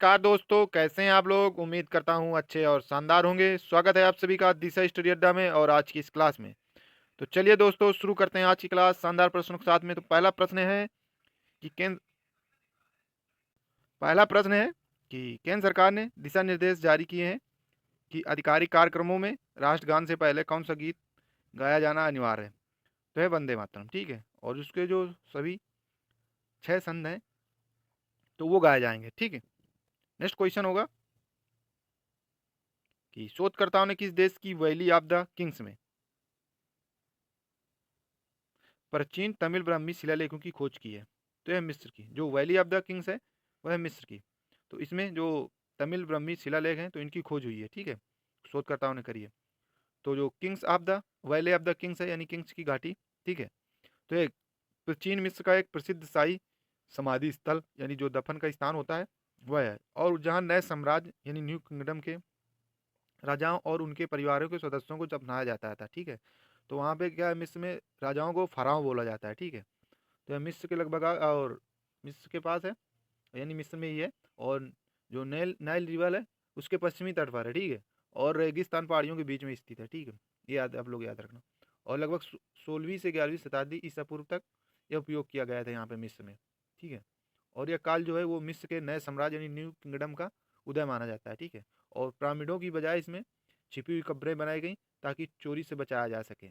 नमस्कार दोस्तों, कैसे हैं आप लोग? उम्मीद करता हूँ अच्छे और शानदार होंगे। स्वागत है आप सभी का दिशा स्टडी अड्डा में और आज की इस क्लास में। तो चलिए दोस्तों शुरू करते हैं आज की क्लास शानदार प्रश्नों के साथ में। तो कि केंद्र पहला प्रश्न है कि केंद्र सरकार ने दिशा निर्देश जारी किए हैं कि आधिकारिक कार्यक्रमों में राष्ट्रगान से पहले कौन सा गीत गाया जाना अनिवार्य है। तो है वंदे मातरम, ठीक है। और उसके जो सभी 6 छंद हैं तो वो गाए जाएंगे, ठीक है। नेक्स्ट क्वेश्चन होगा कि शोधकर्ताओं ने किस देश की वैली ऑफ द किंग्स में प्राचीन तमिल ब्राह्मी शिलालेखों की खोज की है। तो यह मिस्र की जो वैली ऑफ द किंग्स है वह है मिस्र की। तो इसमें जो तमिल ब्राह्मी शिलालेख हैं तो इनकी खोज हुई है, ठीक है, शोधकर्ताओं ने करी है। तो जो Kings of the valley of the Kings है यानी किंग्स की घाटी, ठीक है। तो ये प्राचीन मिस्र का एक प्रसिद्ध शाही समाधि स्थल यानी जो दफन का स्थान होता है वह है, और जहाँ नए साम्राज्य यानी न्यू किंगडम के राजाओं और उनके परिवारों के सदस्यों को जब अपनाया जाता था, ठीक है। तो वहाँ पे क्या है, मिस्र में राजाओं को फराव बोला जाता है, ठीक है। तो यह मिस्र के लगभग और मिस्र के पास है, यानी मिस्र में ही है। और जो नाइल नाइल रिवर है उसके पश्चिमी तट पर है, ठीक है। और रेगिस्तान पहाड़ियों के बीच में स्थित है, ठीक है। ये याद आप लोग याद रखना। और लगभग 16वीं से 11वीं शताब्दी ईसा पूर्व तक यह उपयोग किया गया था यहाँ पे मिस्र में, ठीक है। और यह काल जो है वो मिस्र के नए साम्राज्य यानी न्यू किंगडम का उदय माना जाता है, ठीक है। और पिरामिडों की बजाय इसमें छिपी हुई कब्रें बनाई गई ताकि चोरी से बचाया जा सके।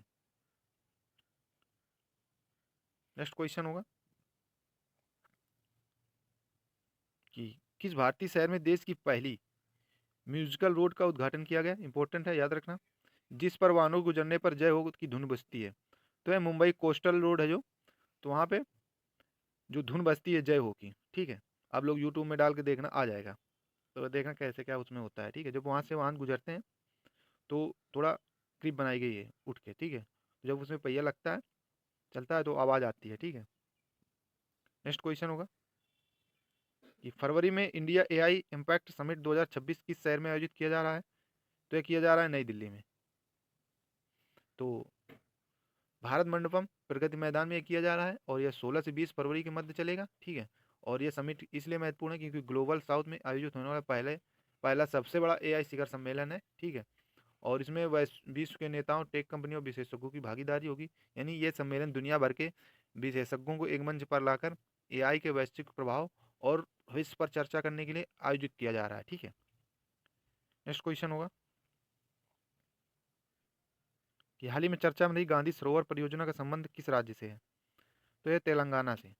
नेक्स्ट क्वेश्चन होगा कि किस भारतीय शहर में देश की पहली म्यूजिकल रोड का उद्घाटन किया गया। इंपॉर्टेंट है, याद रखना। जिस पर वाहनों गुजरने पर जय हो की धुन बजती है। तो यह मुंबई कोस्टल रोड है जो, तो वहाँ पे जो धुन बजती है जय हो की, ठीक है। आप लोग यूट्यूब में डाल के देखना, आ जाएगा। तो देखना कैसे क्या उसमें होता है, ठीक है। जब वहाँ से वाहन गुजरते हैं तो थोड़ा क्लिप बनाई गई है उठ के, ठीक है। तो जब उसमें पहिया लगता है, चलता है, तो आवाज़ आती है, ठीक है। नेक्स्ट क्वेश्चन होगा कि फरवरी में इंडिया एआई इम्पैक्ट समिट 2026 किस शहर में आयोजित किया जा रहा है। तो यह किया जा रहा है नई दिल्ली में। तो भारत मंडपम प्रगति मैदान में ये किया जा रहा है और यह 16 से 20 फरवरी के मध्य चलेगा, ठीक है। और यह समिट इसलिए महत्वपूर्ण है क्योंकि ग्लोबल साउथ में आयोजित होने वाला पहला सबसे बड़ा एआई शिखर सम्मेलन है, ठीक है। और इसमें विश्व के नेताओं, टेक कंपनियों, विशेषज्ञों की भागीदारी होगी। यानी ये सम्मेलन दुनिया भर के विशेषज्ञों को एक मंच पर लाकर एआई के वैश्विक प्रभाव और भविष्य पर चर्चा करने के लिए आयोजित किया जा रहा है, ठीक है। नेक्स्ट क्वेश्चन होगा कि हाल ही में चर्चा में रही गांधी सरोवर परियोजना का संबंध किस राज्य से है। तो यह तेलंगाना से,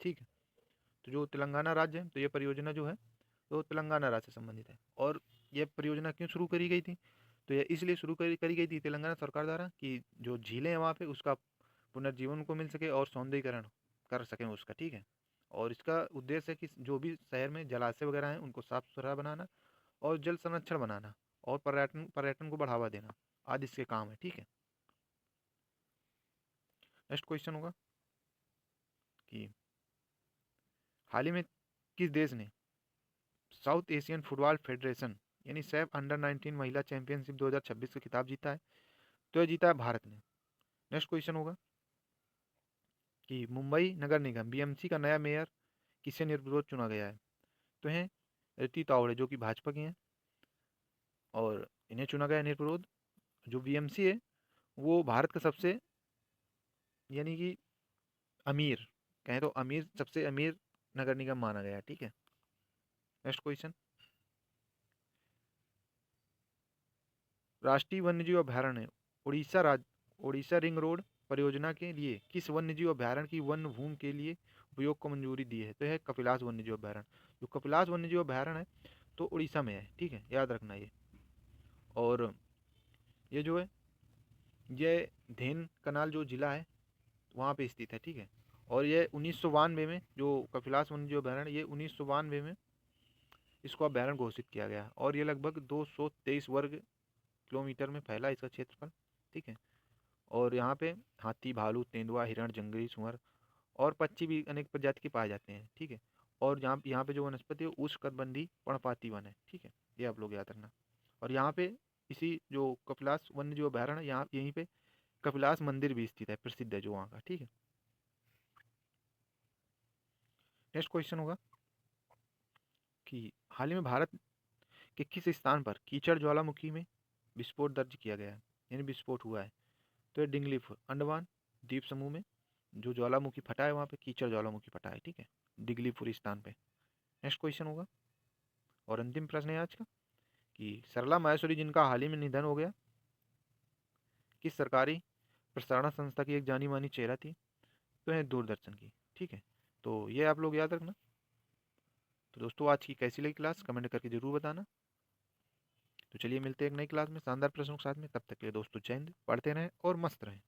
ठीक है। तो जो तेलंगाना राज्य है तो ये परियोजना जो है तो तेलंगाना राज्य से संबंधित है। और यह परियोजना क्यों शुरू करी गई थी। तो यह इसलिए शुरू करी गई थी तेलंगाना सरकार द्वारा कि जो झीलें हैं वहाँ पे उसका पुनर्जीवन को मिल सके और सौंदर्यीकरण कर सकें उसका, ठीक है। और इसका उद्देश्य है कि जो भी शहर में जलाशय वगैरह हैं उनको साफ सुथरा बनाना और जल संरक्षण बनाना और पर्यटन पर्यटन को बढ़ावा देना आदि इसके काम है, ठीक है। नेक्स्ट क्वेश्चन होगा कि हाल ही में किस देश ने साउथ एशियन फुटबॉल फेडरेशन यानी सैफ अंडर 19 महिला चैंपियनशिप 2026 का खिताब जीता है। तो यह जीता है भारत ने। नेक्स्ट क्वेश्चन होगा कि मुंबई नगर निगम बीएमसी का नया मेयर किसे निर्विरोध चुना गया है। तो हैं रीति तावड़े जो कि भाजपा की हैं और इन्हें चुना गया निर्विरोध। जो बीएमसी है वो भारत का सबसे यानी कि अमीर, कहें तो अमीर, सबसे अमीर नगर निगम माना गया है, ठीक है। नेक्स्ट क्वेश्चन, राष्ट्रीय वन्यजीव अभयारण्य उड़ीसा रिंग रोड परियोजना के लिए किस वन्यजीव अभयारण्य की वन भूमि के लिए उपयोग को मंजूरी दी है। तो है कपिलास वन्यजीव अभयारण्य। जो कपिलास वन्यजीव अभयारण्य है तो उड़ीसा में है, ठीक है, याद रखना ये। और ये जो है ये धेन कनाल जो जिला है वहाँ पे स्थित है, ठीक है। और ये 1992 में जो कपिलास वन्यजीव अभयारण्य ये 1992 में इसको अभयारण्य घोषित किया गया और ये लगभग 223 वर्ग किलोमीटर में फैला इसका क्षेत्रफल, ठीक है। और यहाँ पे हाथी, भालू, तेंदुआ, हिरण, जंगली सुअर और पक्षी भी अनेक प्रजाति के पाए जाते हैं, ठीक है। और यहाँ पे जो वनस्पति है उष्णकटिबंधीय पर्णपाती वन है, ठीक है। ये आप लोग याद रखना। और यहाँ पे इसी जो कपिलास वन्य जो अभयारण्य है यहाँ यहीं पे कपिलास मंदिर भी स्थित है, प्रसिद्ध है जो वहाँ का, ठीक है। नेक्स्ट क्वेश्चन होगा कि हाल ही में भारत के किस स्थान पर कीचड़ ज्वालामुखी में विस्फोट दर्ज किया गया है, यानी विस्फोट हुआ है? तो ये डिंगलीपुर, अंडमान द्वीप समूह में जो ज्वालामुखी फटा है वहाँ पे कीचड़ ज्वालामुखी फटा है, ठीक है, डिगलीपुर स्थान पे। नेक्स्ट क्वेश्चन होगा और अंतिम प्रश्न है आज का कि सरला माहेश्वरी जिनका हाल ही में निधन हो गया, किस सरकारी प्रसारण संस्था की एक जानी मानी चेहरा थी? तो है दूरदर्शन की, ठीक है। तो ये आप लोग याद रखना। तो दोस्तों आज की कैसी लगी क्लास कमेंट करके जरूर बताना। तो चलिए मिलते हैं एक नई क्लास में शानदार प्रश्नों के साथ में, तब तक के लिए दोस्तों जय हिंद, पढ़ते रहें और मस्त रहें।